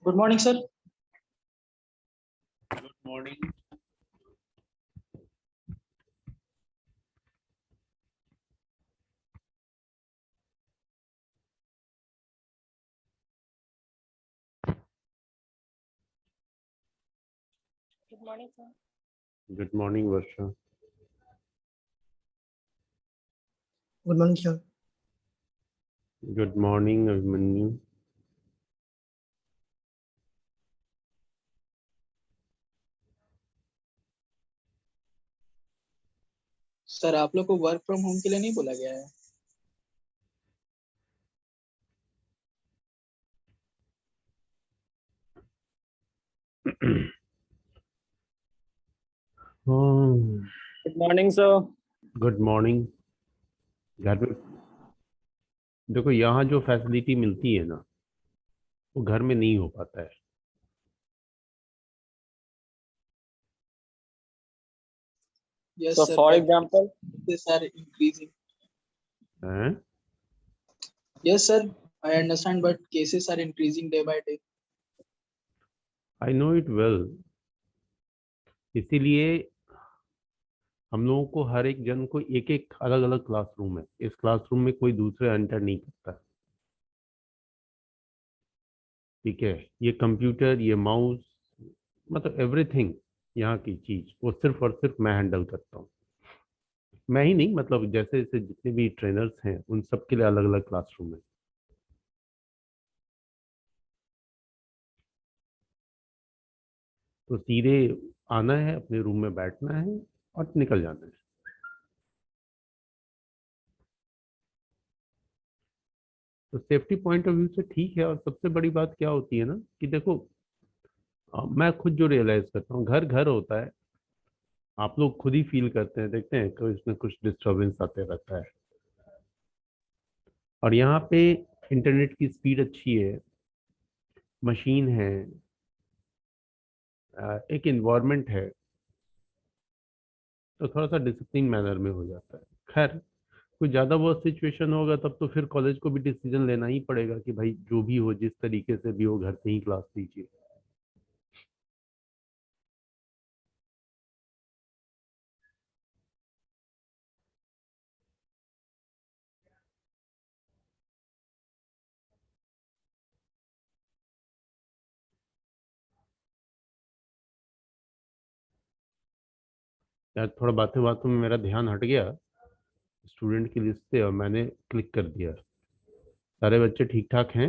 Good morning, sir. Good morning. Good morning, sir. Good morning, Varsha. Good morning, sir. Good morning, Abhimanyu. Sir आप लोग को work from home के लिए नहीं बोला गया है? Good morning, sir. Good morning. घर में देखो, यहाँ जो फैसिलिटी मिलती है ना, वो घर में नहीं हो पाता है। Yes, So, sir. for But example, cases are increasing. हैं? Yes, sir. I understand, but cases are increasing day by day. I know it well. इसीलिए हम लोगों को हर एक जन को एक एक अलग अलग क्लासरूम है। इस क्लासरूम में कोई दूसरे एंटर नहीं करता। ठीक है, ये कंप्यूटर, ये माउस, मतलब एवरीथिंग यहाँ की चीज वो सिर्फ और सिर्फ मैं हैंडल करता हूँ। मैं ही नहीं, मतलब जैसे जैसे जितने भी ट्रेनर्स हैं उन सब के लिए अलग अलग क्लासरूम है। तो सीधे आना है, अपने रूम में बैठना है और निकल जाना है। तो सेफ्टी पॉइंट ऑफ व्यू से ठीक है। और सबसे बड़ी बात क्या होती है ना कि देखो, मैं खुद जो रियलाइज करता हूँ, घर घर होता है। आप लोग खुद ही फील करते हैं, देखते हैं कि इसमें कुछ डिस्टरबेंस आते रहता है। और यहाँ पे इंटरनेट की स्पीड अच्छी है, मशीन है, एक इन्वायरमेंट है, तो थोड़ा सा डिसिप्लिन मैनर में हो जाता है। खैर, कोई ज़्यादा वो सिचुएशन होगा तब तो फिर कॉलेज को भी डिसीजन लेना ही पड़ेगा कि भाई जो भी हो, जिस तरीके से भी हो, घर से ही क्लास लीजिए। यार थोड़ा बातें बातों में मेरा ध्यान हट गया स्टूडेंट की लिस्ट से, और मैंने क्लिक कर दिया। सारे बच्चे ठीक ठाक हैं?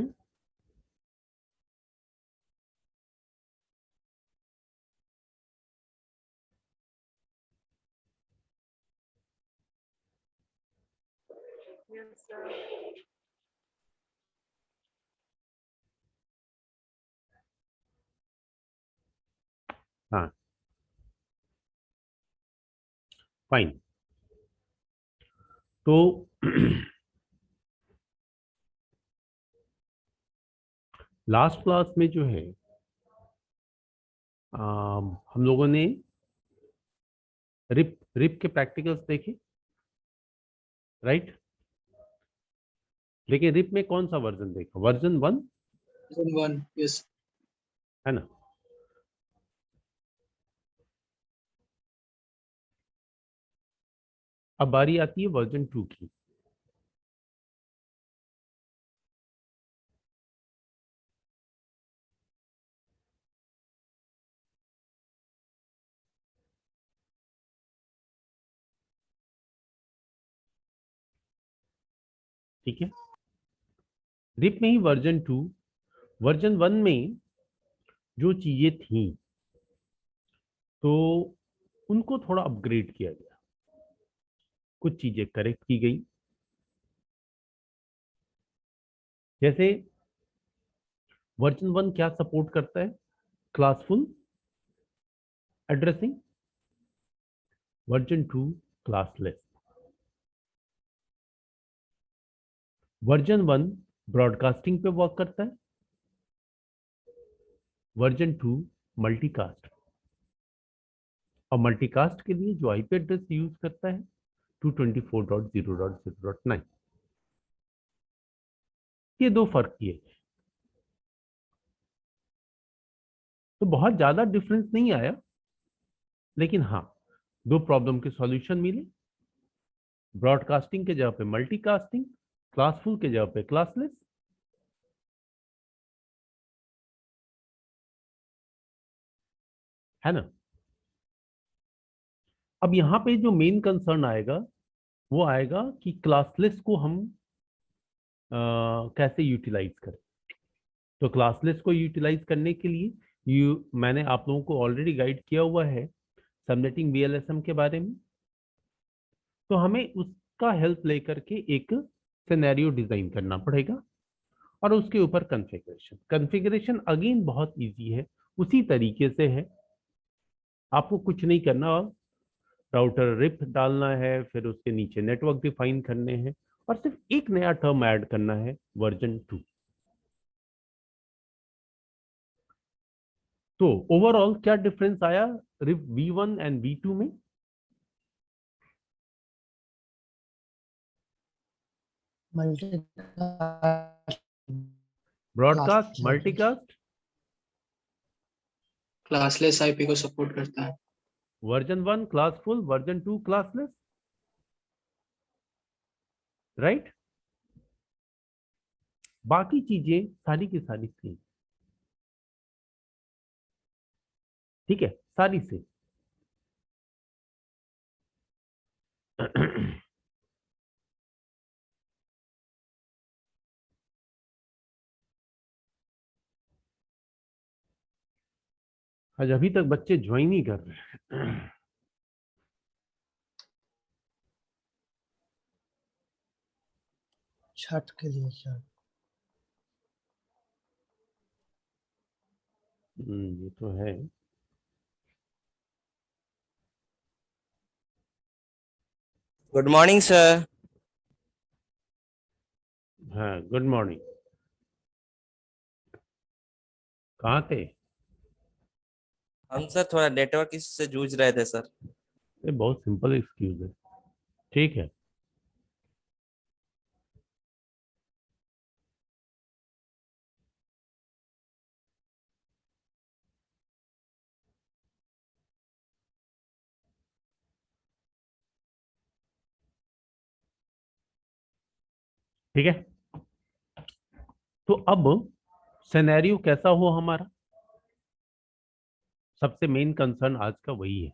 yes, sir. हाँ, फाइन। तो लास्ट क्लास में जो है हम लोगों ने रिप रिप के प्रैक्टिकल्स देखे, राइट? लेकिन रिप में कौन सा वर्जन देखा? Version 1 Version 1. Yes. है ना? अब बारी आती है वर्जन 2 की। ठीक है, रिप में ही वर्जन 2। वर्जन 1 में जो चीजें थी तो उनको थोड़ा अपग्रेड किया गया, कुछ चीजें करेक्ट की गई। जैसे वर्जन 1 क्या सपोर्ट करता है? Classful addressing. Version 2 classless. Version 1 broadcasting पे वर्क करता है, वर्जन 2 मल्टीकास्ट। और मल्टीकास्ट के लिए जो आईपी एड्रेस यूज करता है 224.0.0.9। ये दो फर्क किए, तो बहुत ज्यादा डिफरेंस नहीं आया, लेकिन हाँ दो प्रॉब्लम के सॉल्यूशन मिले। ब्रॉडकास्टिंग के जगह पे मल्टीकास्टिंग, क्लासफुल के जगह पे क्लासलेस। है ना। अब यहां पे जो मेन कंसर्न आएगा वो आएगा कि क्लासलेस को हम कैसे यूटिलाइज करें। तो क्लासलेस को यूटिलाइज करने के लिए मैंने आप लोगों को ऑलरेडी गाइड किया हुआ है सबनेटिंग बीएलएसएम के बारे में। तो हमें उसका हेल्प लेकर के एक सिनेरियो डिजाइन करना पड़ेगा और उसके ऊपर कॉन्फ़िगरेशन। कॉन्फ़िगरेशन अगेन बहुत इजी है, उसी तरीके से है। आपको कुछ नहीं करना, राउटर रिप डालना है, फिर उसके नीचे नेटवर्क डिफाइन करने हैं और सिर्फ एक नया टर्म ऐड करना है, वर्जन 2। तो ओवरऑल क्या डिफरेंस आया रिप V1 एंड V2 में? multicast broadcast, classless multicast, classless IP को सपोर्ट करता है। Version 1 classful, version 2 classless, right. बाकी चीजें सारी की सारी सेम, ठीक है, सारी सेम। आज अभी तक बच्चे ज्वाइन नहीं कर रहे। छठ के लिए सर। ये तो है। Good morning sir. हाँ, गुड मॉर्निंग। कहाँ थे? हम सर थोड़ा नेटवर्क इश्यू से जूझ रहे थे सर। ये बहुत सिंपल एक्सक्यूज है, ठीक है। ठीक है, तो अब सिनेरियो कैसा हो हमारा, सबसे मेन कंसर्न आज का वही है।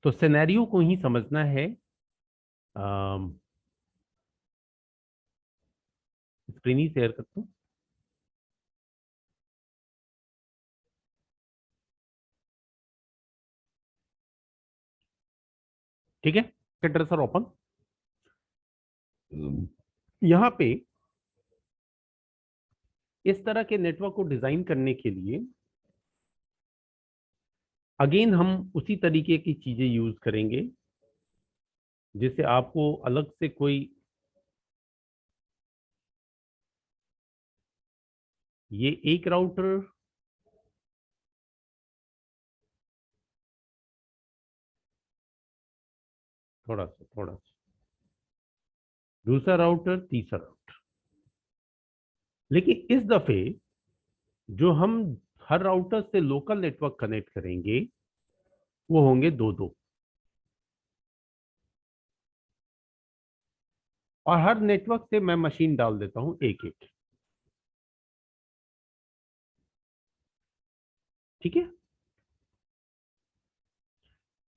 तो सिनेरियो को ही समझना है। स्क्रीन ही शेयर करता हूँ, ठीक है। एड्रेसर ओपन। यहाँ पे इस तरह के नेटवर्क को डिजाइन करने के लिए अगेन हम उसी तरीके की चीजें यूज करेंगे जिससे आपको अलग से कोई ये एक राउटर, थोड़ा सा दूसरा राउटर, तीसरा राउटर। लेकिन इस दफे जो हम हर राउटर से लोकल नेटवर्क कनेक्ट करेंगे वो होंगे दो दो, और हर नेटवर्क से मैं मशीन डाल देता हूं एक एक, ठीक है।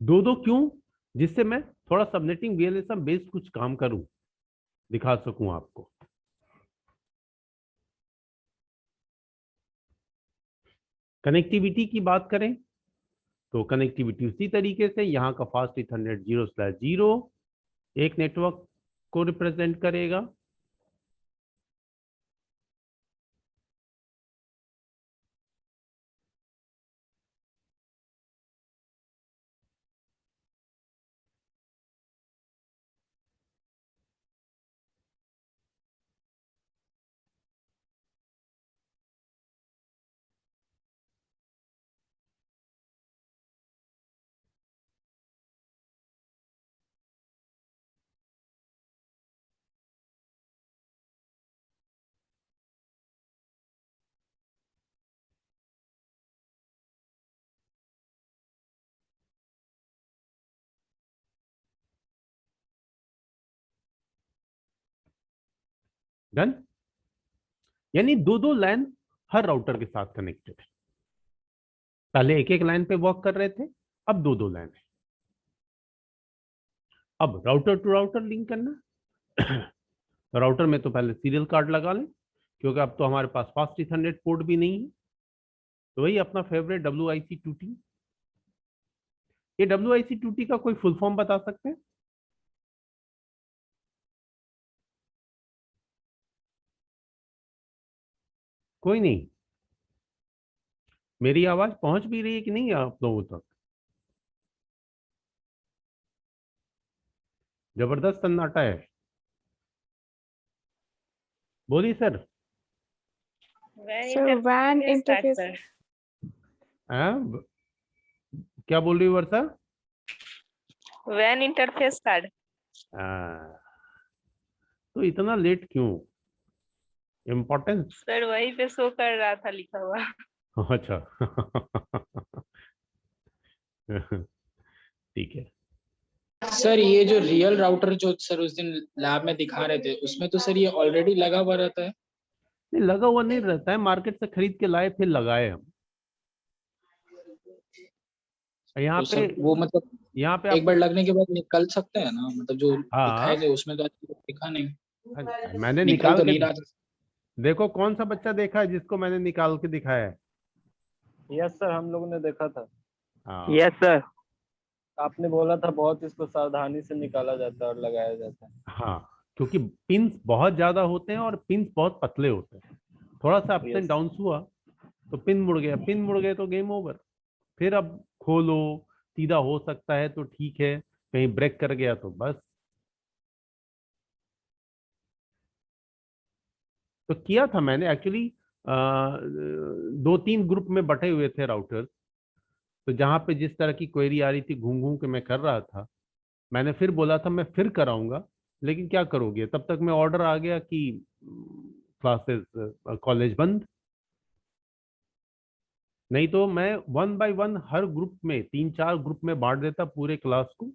दो दो क्यों? जिससे मैं थोड़ा सबनेटिंग बीएलएसएम बेस्ड कुछ काम करूं, दिखा सकूं आपको। कनेक्टिविटी की बात करें तो कनेक्टिविटी उसी तरीके से, यहाँ का फास्ट इथरनेट 0/0 एक नेटवर्क को रिप्रेजेंट करेगा, डन। यानी दो दो लाइन हर राउटर के साथ कनेक्टेड है। पहले एक एक लाइन पे वर्क कर रहे थे, अब दो दो लाइन है। अब राउटर टू राउटर लिंक करना। राउटर में तो पहले सीरियल कार्ड लगा लें, क्योंकि अब तो हमारे पास फास्ट इथरनेट पोर्ट भी नहीं है। तो वही अपना फेवरेट WIC2T। ये WIC2T का कोई फुल फॉर्म बता सकते हैं? कोई नहीं। मेरी आवाज पहुंच भी रही है कि नहीं आप लोगों तक? जबरदस्त सन्नाटा है। बोलिए सर। Sir, WAN interface. हाँ, क्या बोल रही हो वर्षा? WAN interface card. हाँ, तो इतना लेट क्यों? इम्पोर्टेंस? सर वहीं पे शो कर रहा था लिखा हुआ। अच्छा। ठीक है। सर ये जो रियल राउटर जो सर उस दिन लैब में दिखा रहे थे, उसमें तो सर ये ऑलरेडी लगा हुआ रहता है। नहीं, लगा हुआ नहीं रहता है, मार्केट से खरीद के लाए फिर लगाए हम। यहाँ तो पे सर वो मतलब यहाँ पे एक बार आपको, लगने के बाद निकल सकते हैं ना, मतलब जो दिखाए हाँ थे उसमें तो दिखा नहीं, मैंने निकल निकाल तो के, नहीं रहा था। देखो कौन सा बच्चा देखा है जिसको मैंने निकाल के दिखाया है? यस सर, हम लोगों ने देखा था। हाँ यस सर। आपने बोला था बहुत इसको सावधानी से निकाला जाता है और लगाया जाता है। हाँ, क्योंकि पिंस बहुत ज्यादा होते हैं और पिंस बहुत पतले होते हैं। थोड़ा सा अप्स एंड Yes. डाउन हुआ तो पिन मुड़ गया, पिन मुड़ गए तो गेम ओवर। फिर अब खोलो, सीधा हो सकता है तो ठीक है, कहीं ब्रेक कर गया तो बस। तो किया था मैंने एक्चुअली, दो तीन ग्रुप में बटे हुए थे राउटर्स। तो जहां पे जिस तरह की क्वेरी आ रही थी, घूम घूम के मैं कर रहा था। मैंने फिर बोला था मैं फिर कराऊंगा, लेकिन क्या करोगे, तब तक में ऑर्डर आ गया कि क्लासेस, कॉलेज बंद। नहीं तो मैं one by one her group में, तीन चार ग्रुप में बांट देता पूरे क्लास को,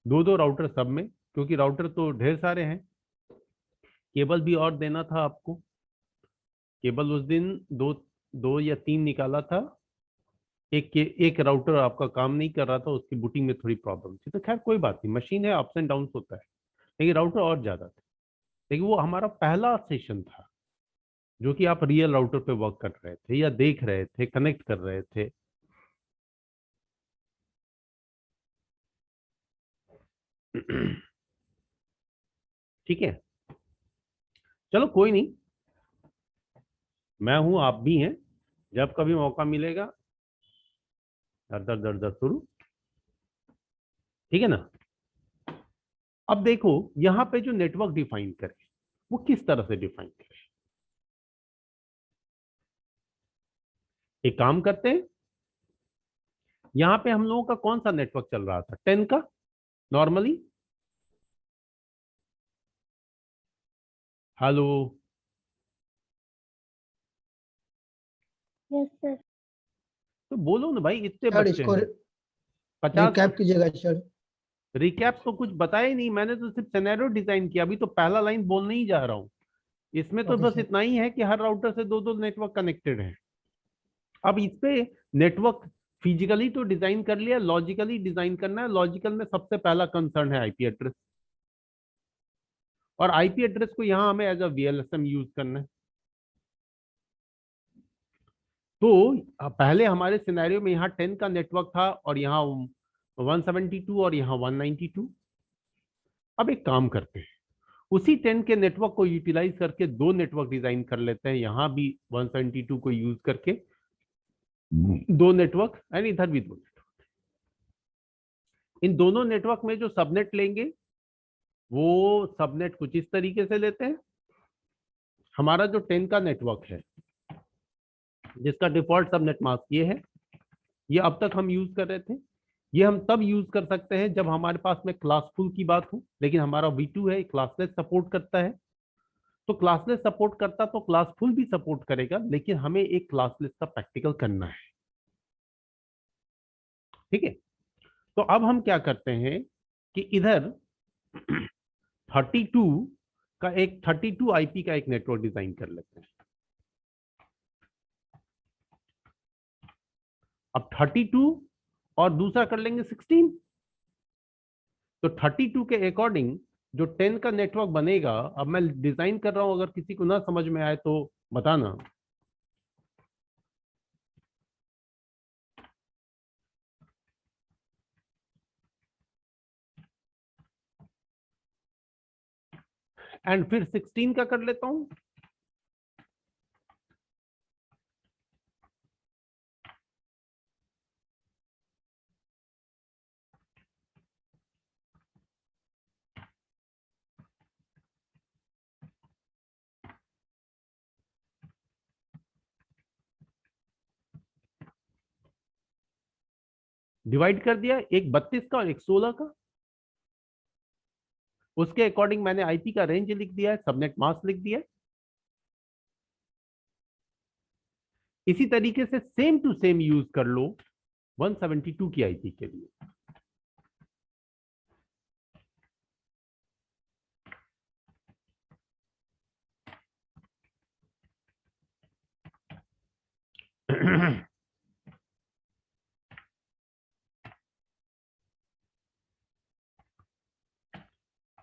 दो दो राउटर सब में, क्योंकि राउटर तो ढेर सारे हैं। केबल भी और देना था आपको। केबल उस दिन दो दो या तीन निकाला था। एक राउटर आपका काम नहीं कर रहा था, उसकी बूटिंग में थोड़ी प्रॉब्लम थी। तो खैर कोई बात नहीं, मशीन है, अप्स एंड डाउन होता है। लेकिन राउटर और ज्यादा थे। लेकिन वो हमारा पहला सेशन था जो कि आप रियल राउटर पे वर्क कर रहे थे या देख रहे थे, कनेक्ट कर रहे थे। ठीक है, चलो कोई नहीं, मैं हूं, आप भी हैं। जब कभी मौका मिलेगा दर दर दर दर शुरू। ठीक है ना? अब देखो यहां पे जो नेटवर्क डिफाइन करें, वो किस तरह से डिफाइन करें। एक काम करते हैं, यहां पे हम लोगों का कौन सा नेटवर्क चल रहा था? 10 का नॉर्मली। हेलो? Yes sir. तो बोलो ना भाई, इतने सर बच्चे इसको हैं 50। रिकैप कीजिएगा सर। रिकैप तो कुछ बताया ही नहीं, मैंने तो सिर्फ सिनेरियो डिजाइन किया, अभी तो पहला लाइन बोलने ही जा रहा हूं। इसमें तो ओके बस सर। इतना ही है कि हर राउटर से दो दो नेटवर्क कनेक्टेड है। अब इस पे नेटवर्क फिजिकली तो डिजाइन कर लिया, लॉजिकली डिजाइन करना है। लॉजिकल में सबसे पहला कंसर्न है आईपी एड्रेस, और आईपी एड्रेस को यहां हमें एज अ VLSM यूज करना है। तो पहले हमारे सिनेरियो में यहाँ 10 का नेटवर्क था और यहाँ 172 और यहाँ 192। अब एक काम करते हैं, उसी 10 के नेटवर्क को यूटिलाइज करके दो नेटवर्क डिजाइन कर लेते हैं, यहां भी 172 को यूज करके दो नेटवर्क, एंड इधर भी दो नेटवर्क। इन दोनों नेटवर्क में जो सबनेट लेंगे वो सबनेट कुछ इस तरीके से लेते हैं। हमारा जो 10 का नेटवर्क है जिसका डिफॉल्ट सबनेट मास्क ये है, ये अब तक हम यूज कर रहे थे। ये हम तब यूज कर सकते हैं जब हमारे पास में क्लासफुल की बात हो, लेकिन हमारा V2 है, क्लासलेस सपोर्ट करता है। तो क्लासलेस सपोर्ट करता तो क्लासफुल भी सपोर्ट करेगा, लेकिन हमें एक क्लासलेस का प्रैक्टिकल करना है। ठीक है, तो अब हम क्या करते हैं कि इधर 32 का एक 32 आईपी का एक नेटवर्क डिजाइन कर लेते हैं। अब 32 और दूसरा कर लेंगे 16। तो 32 के अकॉर्डिंग जो 10 का नेटवर्क बनेगा, अब मैं डिजाइन कर रहा हूं, अगर किसी को ना समझ में आए तो बताना। एंड फिर 16 का कर लेता हूं। डिवाइड कर दिया, एक 32 का और एक 16 का। उसके अकॉर्डिंग मैंने आईपी का रेंज लिख दिया है, सबनेट मास्क लिख दिया है। इसी तरीके से सेम टू सेम यूज कर लो 172 की आईपी के लिए।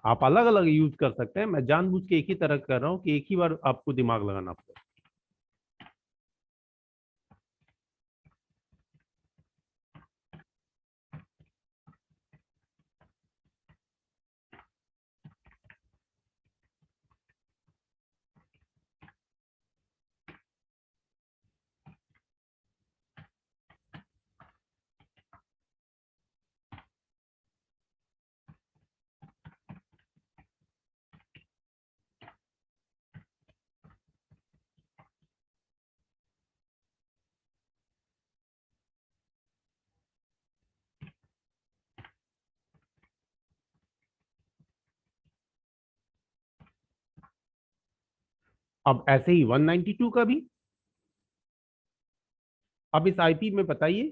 आप अलग अलग यूज कर सकते हैं, मैं जानबूझ के एक ही तरह कर रहा हूं कि एक ही बार आपको दिमाग लगाना पड़ेगा। अब ऐसे ही 192 का भी। अब इस आईपी में बताइए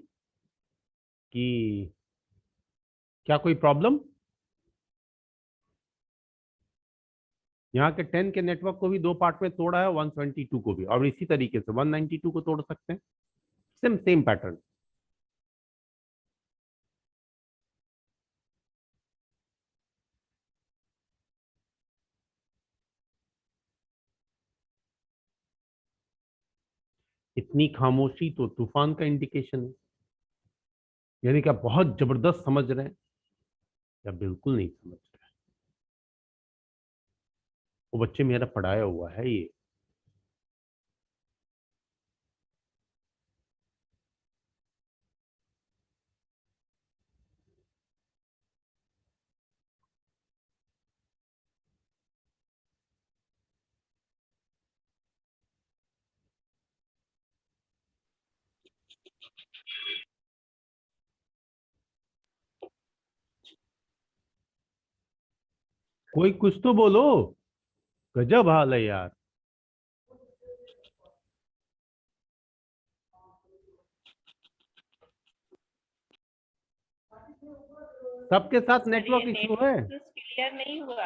कि क्या कोई प्रॉब्लम। यहाँ के 10 के नेटवर्क को भी दो पार्ट में तोड़ा है, 172 को भी, और इसी तरीके से 192 को तोड़ सकते हैं। Same pattern. इतनी खामोशी तो तूफान का इंडिकेशन है। यानी कि आप बहुत जबरदस्त समझ रहे हैं या बिल्कुल नहीं समझ रहे। वो बच्चे मेरा पढ़ाया हुआ है ये। कोई कुछ तो बोलो, गजब हाल है यार। सबके साथ नेटवर्क इश्यू है क्लियर नहीं हुआ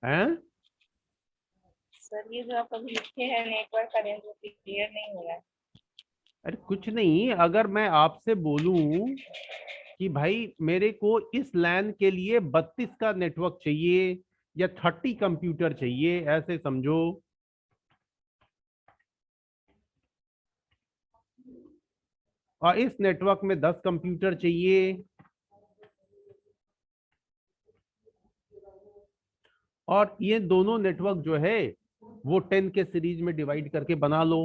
हैं? सर, ये जो आप अभी लिखे हैं नेटवर्क का रेंज क्लियर नहीं हो रहा है। अरे कुछ नहीं, अगर मैं आपसे बोलूं कि भाई मेरे को इस लैन के लिए 32 का नेटवर्क चाहिए या 30 कंप्यूटर चाहिए, ऐसे समझो। और इस नेटवर्क में 10 कंप्यूटर चाहिए, और ये दोनों नेटवर्क जो है वो 10 के सीरीज में डिवाइड करके बना लो।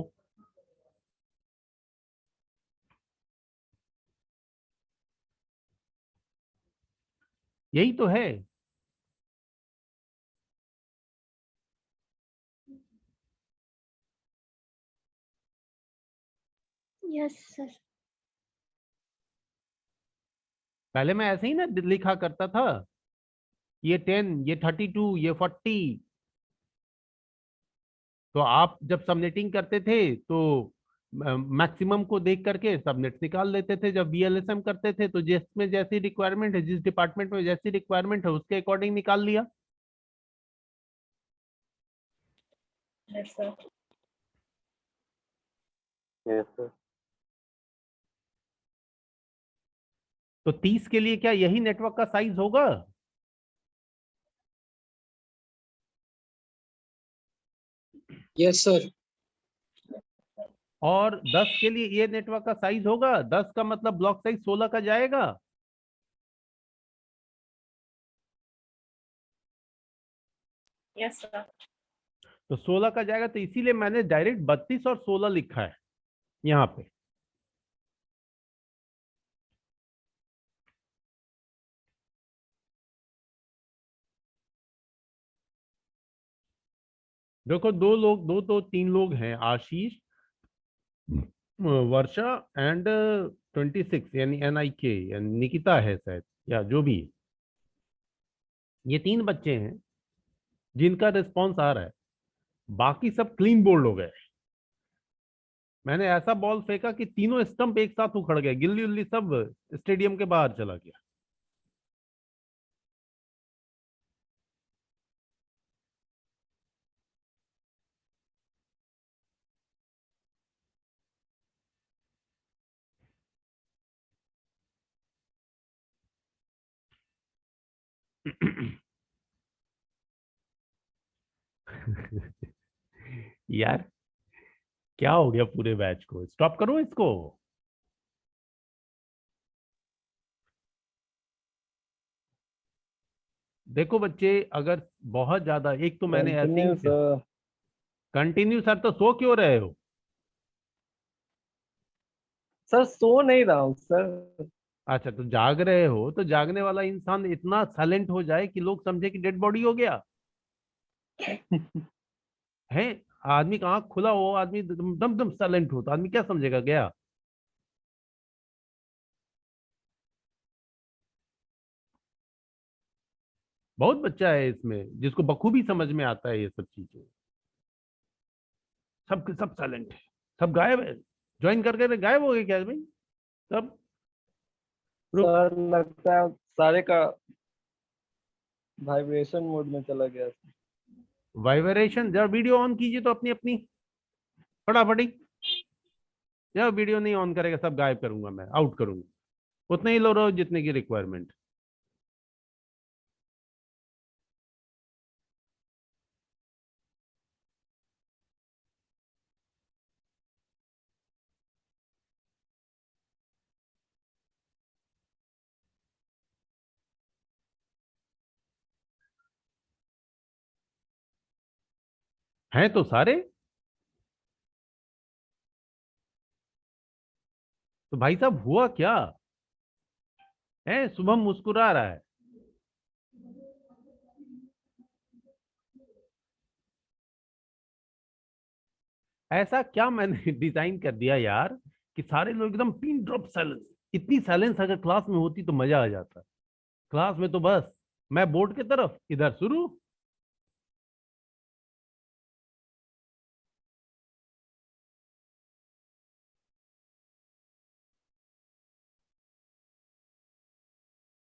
यही तो है। Yes sir. पहले मैं ऐसे ही ना लिखा करता था, ये 10, ये 32, ये 40। तो आप जब सबनेटिंग करते थे तो मैक्सिमम को देख करके सबनेट निकाल लेते थे। जब वीएलएसएम करते थे तो जिसमें जैसी रिक्वायरमेंट है, जिस डिपार्टमेंट में जैसी रिक्वायरमेंट है, उसके अकॉर्डिंग निकाल लिया। Yes sir. Yes sir. तो 30 के लिए क्या यही नेटवर्क का साइज होगा? Yes sir. और 10 के लिए ये नेटवर्क का साइज होगा? 10 का मतलब ब्लॉक साइज 16 का जाएगा। Yes sir. तो 16 का जाएगा, तो इसीलिए मैंने डायरेक्ट 32 और 16 लिखा है यहाँ पे। देखो दो तीन लोग हैं, आशीष, वर्षा एंड 26 यानी NIK यानी निकिता है शायद, या जो भी है। ये 3 बच्चे हैं जिनका रिस्पॉन्स आ रहा है, बाकी सब क्लीन बोल्ड हो गए। मैंने ऐसा बॉल फेंका कि तीनों स्टंप एक साथ उखड़ गए, गिल्ली उल्ली सब स्टेडियम के बाहर चला गया। यार क्या हो गया पूरे बैच को? स्टॉप करो इसको। देखो बच्चे, अगर बहुत ज्यादा, एक तो मैंने ऐसे कंटिन्यू ही सर। कंटिन्यू सर, तो सो क्यों रहे हो? सर सो नहीं रहा हूँ सर। अच्छा, तो जाग रहे हो तो जागने वाला इंसान इतना साइलेंट हो जाए कि लोग समझे कि डेड बॉडी हो गया है। आदमी का आंख खुला हो, आदमी दम दम दम साइलेंट हो, तो आदमी क्या समझेगा? गया। बहुत बच्चा है इसमें जिसको बखूबी समझ में आता है ये सब चीजें। सब के सब साइलेंट है, सब गायब है। ज्वाइन करके गायब हो गए क्या भाई सब? रुक। सर लगता है सारे का वाइब्रेशन मोड में चला गया सर। वाइब्रेशन? जब वीडियो ऑन कीजिए तो अपनी अपनी फटाफटी। जब वीडियो नहीं ऑन करेगा सब गायब करूंगा, मैं आउट करूंगा। उतने ही लो रहो जितने की रिक्वायरमेंट है। तो सारे, तो भाई साहब हुआ क्या है? शुभम मुस्कुरा रहा है। ऐसा क्या मैंने डिजाइन कर दिया यार कि सारे लोग एकदम पिन ड्रॉप साइलेंस। इतनी साइलेंस अगर क्लास में होती तो मजा आ जाता। क्लास में तो बस मैं बोर्ड की तरफ, इधर शुरू।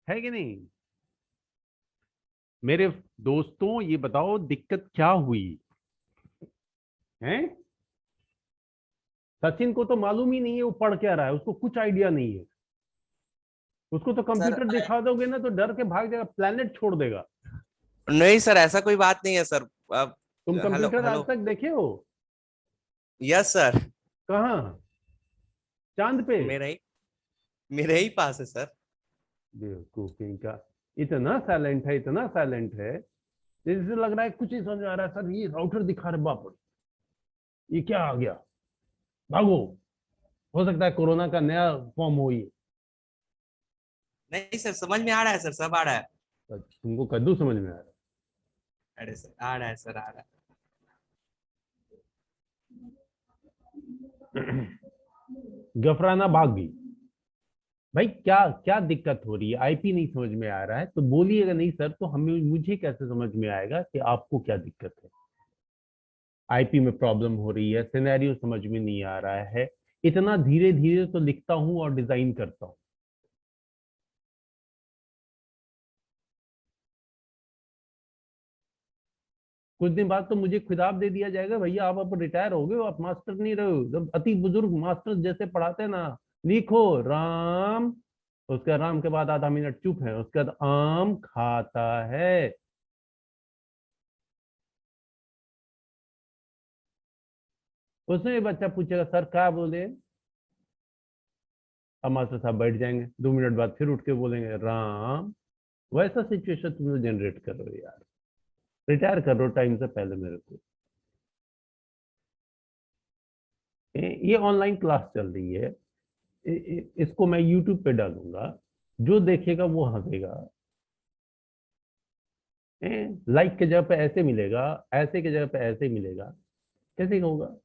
है कि नहीं मेरे दोस्तों? ये बताओ दिक्कत क्या हुई है? सचिन को तो मालूम ही नहीं है वो पढ़ क्या रहा है, उसको कुछ आइडिया नहीं है। उसको तो सर कंप्यूटर दिखा दोगे ना तो डर के भाग जाएगा, प्लेनेट छोड़ देगा। नहीं सर, ऐसा कोई बात नहीं है सर। अब तुम हेलो कंप्यूटर आज हेलो। तक देखे हो? Yes sir. कहाँ? चांद पे? मेरे ही पास है सर। बेवकूफी का। इतना साइलेंट है, इतना साइलेंट है, जैसे लग रहा है कुछ ही समझ आ रहा है। सर ये राउटर दिखा रहे, बाप रे ये क्या आ गया, भागो। हो सकता है कोरोना का नया फॉर्म हो ये। नहीं सर, समझ में आ रहा है सर, सब आ रहा है। तुमको कद्दू समझ में आ रहा अरे सर आ रहा है, सर आ रहा है। है। गफराना भाग गई। भाई क्या क्या दिक्कत हो रही है? IP नहीं समझ में आ रहा है तो बोलिएगा नहीं सर, तो हमें मुझे कैसे समझ में आएगा कि आपको क्या दिक्कत है? IP में प्रॉब्लम हो रही है, सिनेरियो समझ में नहीं आ रहा है। इतना धीरे धीरे तो लिखता हूं और डिजाइन करता हूं। कुछ दिन बाद तो मुझे खिताब दे दिया जाएगा, भैया आप अब रिटायर हो गए हो, आप मास्टर नहीं रहे हो। जब अति बुजुर्ग मास्टर जैसे पढ़ाते हैं ना, लिखो राम, उसके राम के बाद आधा मिनट चुप है, उसके बाद आम खाता है। उसमें भी बच्चा पूछेगा सर क्या बोले, अब मास्टर साहब बैठ जाएंगे, 2 मिनट बाद फिर उठ के बोलेंगे राम। वैसा सिचुएशन तुम लोग जनरेट कर रहे हो यार, रिटायर कर लो टाइम से पहले मेरे को। ये ऑनलाइन क्लास चल रही है, इसको मैं यूट्यूब पे डालूंगा, जो देखेगा वो हंसेगा। लाइक के जगह पे ऐसे मिलेगा, ऐसे के जगह पे ऐसे मिलेगा, कैसे होगा?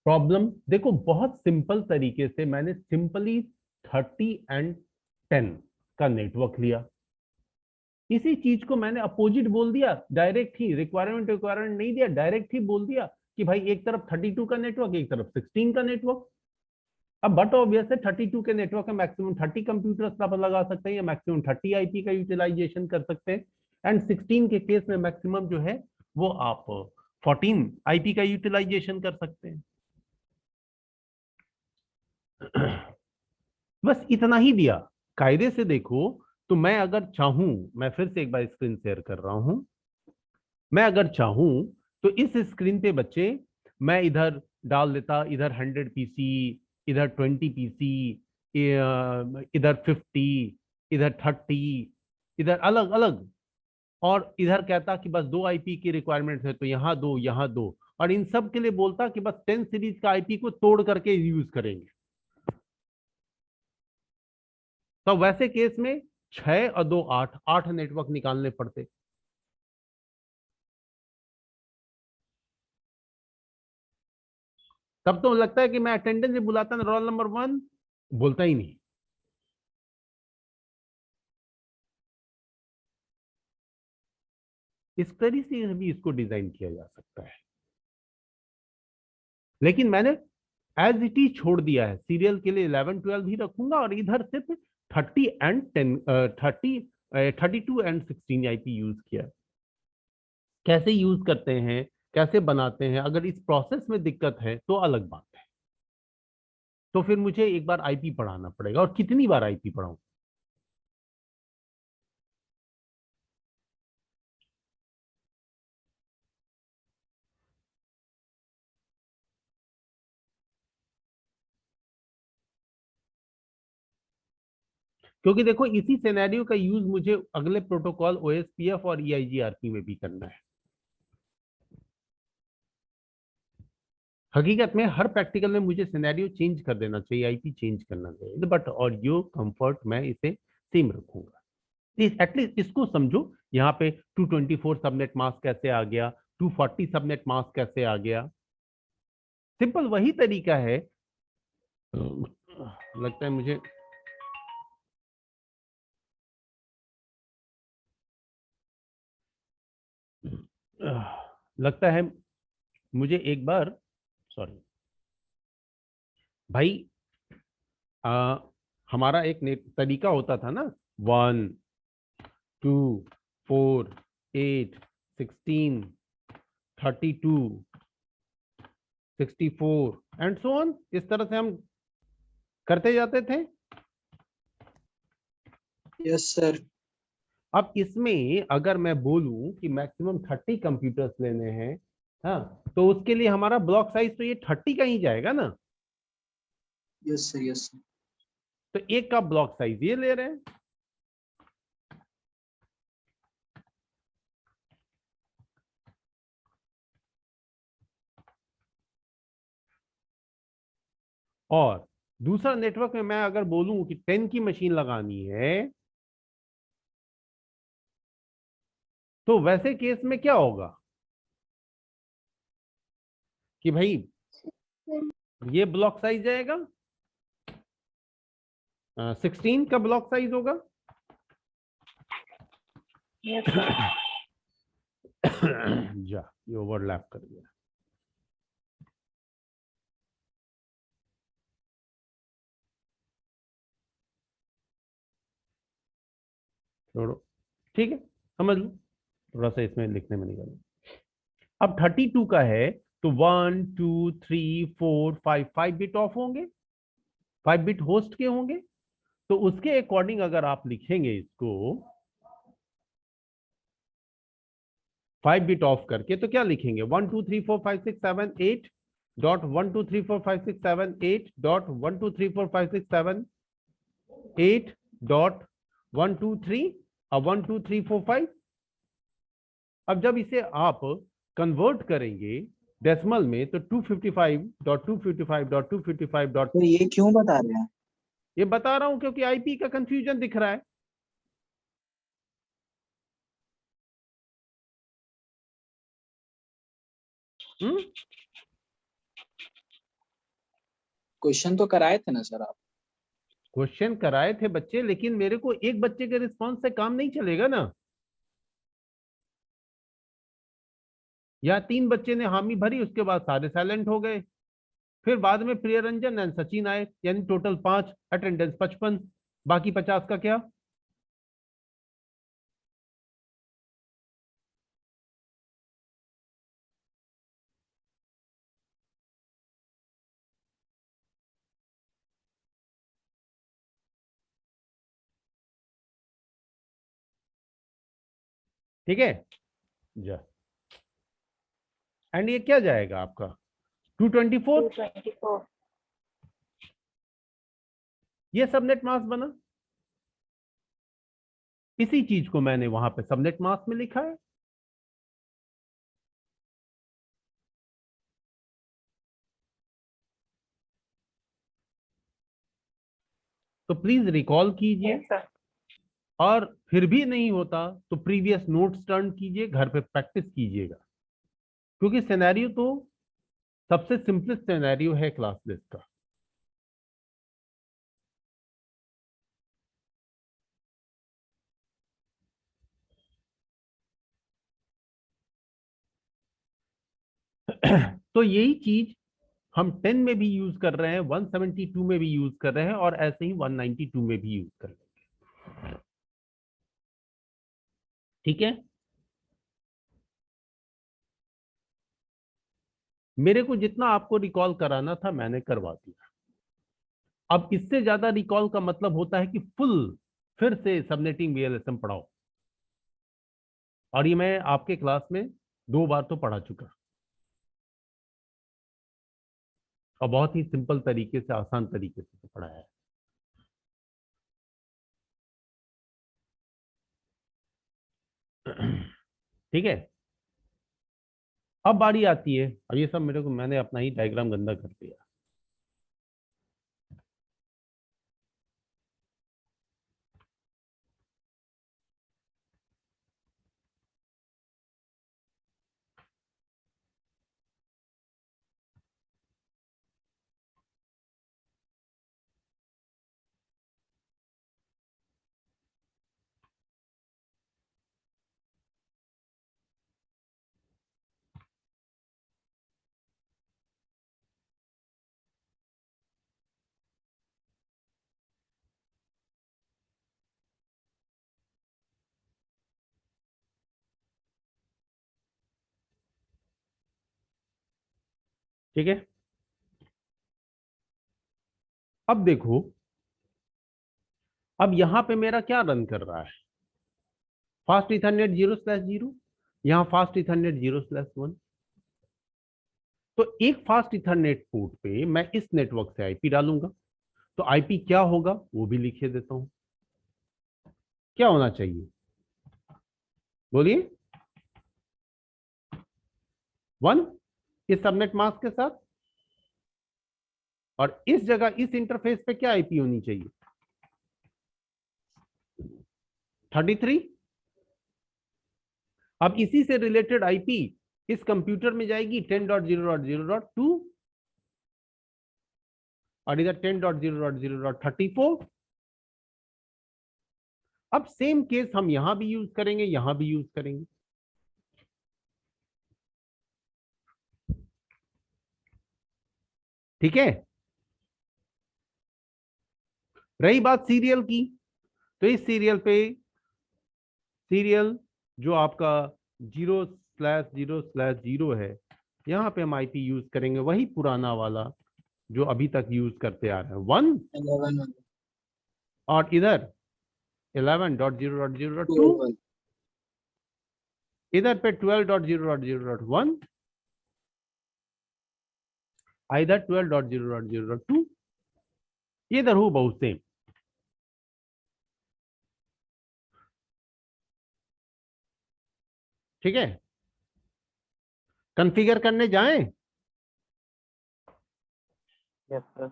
प्रॉब्लम देखो, बहुत सिंपल तरीके से मैंने सिंपली 30 एंड 10 का नेटवर्क लिया। इसी चीज को मैंने अपोजिट बोल दिया, डायरेक्ट ही रिक्वायरमेंट नहीं दिया, डायरेक्ट ही बोल दिया कि भाई एक तरफ 32 का नेटवर्क, एक तरफ 16 का नेटवर्क। अब बट ऑब्वियस है 32 के नेटवर्क में मैक्सिमम 30 कंप्यूटर्स लगा सकते हैं, या मैक्सिमम 30 आईपी का यूटिलाइजेशन कर सकते हैं। एंड 16 के केस में मैक्सिमम जो है वो आप 14 आईपी का यूटिलाइजेशन कर सकते हैं। बस इतना ही दिया। कायदे से देखो तो मैं अगर चाहूं, मैं फिर से एक बार स्क्रीन शेयर कर रहा हूं, मैं अगर चाहूं तो इस स्क्रीन पे बच्चे मैं इधर डाल देता, इधर 100 पीसी, इधर 20 पीसी, इधर 50, इधर 30, इधर अलग अलग, और इधर कहता कि बस 2 आईपी की रिक्वायरमेंट है तो यहाँ दो यहाँ दो, और इन सब के लिए बोलता कि बस 10 सीरीज का आईपी को तोड़ करके यूज करेंगे। तो वैसे केस में 6 और 2 8 नेटवर्क निकालने पड़ते। तब तो लगता है कि मैं अटेंडेंस में बुलाता ना, रोल नंबर 1 बोलता ही नहीं। इस तरह से भी इसको डिजाइन किया जा सकता है, लेकिन मैंने एज इट इज छोड़ दिया है। सीरियल के लिए 11 12 ही रखूंगा, और इधर सिर्फ 30 एंड 10 32 एंड 16 आईपी यूज किया। कैसे यूज करते हैं, कैसे बनाते हैं, अगर इस प्रोसेस में दिक्कत है तो अलग बात है। तो फिर मुझे एक बार आईपी पढ़ाना पड़ेगा, और कितनी बार आईपी पढ़ाऊं? क्योंकि देखो इसी सिनेरियो का यूज मुझे अगले प्रोटोकॉल ओएसपीएफ और ईआईजीआरपी में भी करना है। हकीकत में हर प्रैक्टिकल में मुझे सिनेरियो चेंज कर देना चाहिए, आईपी चेंज करना चाहिए, बट ऑडियो कंफर्ट मैं इसे सेम रखूंगा। एटलीस्ट इसको समझो, यहाँ पे 224 सबनेट मास्क कैसे आ गया, 240 सबनेट मास्क कैसे आ गया। सिंपल वही तरीका है। लगता है मुझे लगता है मुझे एक बार, सॉरी भाई, आ, हमारा एक तरीका होता था ना, 1 2 4 8 16 32 64 एंड सो ऑन, इस तरह से हम करते जाते थे। Yes sir. अब इसमें अगर मैं बोलूं कि मैक्सिमम 30 कंप्यूटर्स लेने हैं, हाँ, तो उसके लिए हमारा ब्लॉक साइज तो ये 30 का ही जाएगा ना। Yes sir, yes sir. तो एक का ब्लॉक साइज ये ले रहे हैं, और दूसरा नेटवर्क में मैं अगर बोलूं कि 10 की मशीन लगानी है, तो वैसे केस में क्या होगा कि भाई ये ब्लॉक साइज जाएगा, 16 का ब्लॉक साइज होगा। Yes sir. जा, ये ओवरलैप कर दिया। छोड़ो, ठीक है, समझ लो, थोड़ा सा इसमें लिखने में निकल। अब 32 का है तो 1 2 3 4 5 5 बिट ऑफ होंगे, 5 बिट होस्ट के होंगे। तो उसके अकॉर्डिंग अगर आप लिखेंगे इसको 5 बिट ऑफ करके तो क्या लिखेंगे, 1 2 3 4 5 6 7 8 डॉट 1 2 3 4 5 6 7 8 डॉट 1 2 3 4 5 6 7 8 डॉट 1 2 3 और 1 2 3 4 5। अब जब इसे आप कन्वर्ट करेंगे डेसिमल में तो 255.255.255. तो ये क्यों बता रहे हैं? ये बता रहा हूं क्योंकि आईपी का कंफ्यूजन दिख रहा है। क्वेश्चन तो कराए थे ना सर आप? क्वेश्चन कराए थे बच्चे, लेकिन मेरे को एक बच्चे के रिस्पांस से काम नहीं चलेगा ना। या 3 बच्चे ने हामी भरी, उसके बाद सारे साइलेंट हो गए, फिर बाद में प्रियरंजन एंड सचिन आए, यानी टोटल 5, अटेंडेंस 55, बाकी 50 का क्या? ठीक है जा, एंड ये क्या जाएगा आपका 224। 224। ये सबनेट मास्क बना, इसी चीज को मैंने वहां पे सबनेट मास्क में लिखा है। तो प्लीज रिकॉल कीजिए, यस सर। और फिर भी नहीं होता तो प्रीवियस नोट्स टर्न कीजिए, घर पे प्रैक्टिस कीजिएगा, क्योंकि सिनेरियो तो सबसे सिंपलेस्ट सिनेरियो है क्लास लिस्ट का। तो यही चीज हम 10 में भी यूज कर रहे हैं, 172 में भी यूज कर रहे हैं, और ऐसे ही 192 में भी यूज कर रहे हैं। ठीक है, मेरे को जितना आपको रिकॉल कराना था मैंने करवा दिया। अब इससे ज्यादा रिकॉल का मतलब होता है कि फुल फिर से सबनेटिंग वीएलएसएम पढ़ाओ, और ये मैं आपके क्लास में 2 बार तो पढ़ा चुका, और बहुत ही सिंपल तरीके से, आसान तरीके से पढ़ाया है। ठीक है, अब बारी आती है, अब ये सब मेरे को, मैंने अपना ही डायग्राम गंदा कर दिया। ठीक है, अब देखो, अब यहां पे मेरा क्या रन कर रहा है, फास्ट इथरनेट 0/0, यहां फास्ट इथरनेट 0/1। तो एक फास्ट इथरनेट पोर्ट पे मैं इस नेटवर्क से आईपी डालूंगा, तो आईपी क्या होगा वो भी लिखे देता हूं। क्या होना चाहिए बोलिए, 1 इस सबनेट मास्क के साथ, और इस जगह इस इंटरफेस पे क्या आईपी होनी चाहिए, 33। अब इसी से रिलेटेड आईपी इस कंप्यूटर में जाएगी 10.0.0.2, और इधर 10.0.0.34। अब सेम केस हम यहां भी यूज करेंगे, यहां भी यूज करेंगे। ठीक है, रही बात सीरियल की, तो इस सीरियल पे सीरियल जो आपका 0/0/0 है, यहाँ पे हम आईपी यूज करेंगे वही पुराना वाला जो अभी तक यूज करते आ रहे हैं 1, 11 और इधर 11.0.0.2, 2 इधर पे 12.0.0.1, इधर 12.0.0.2, इधर हो बहुत सेम। ठीक है, कॉन्फ़िगर करने जाएं। Yes sir.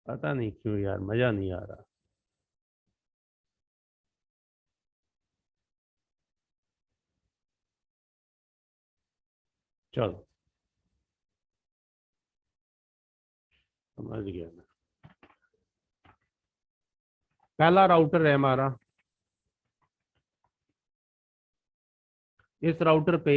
पता नहीं क्यों यार मजा नहीं आ रहा। चलो समझ गया मैं। पहला राउटर है हमारा, इस राउटर पे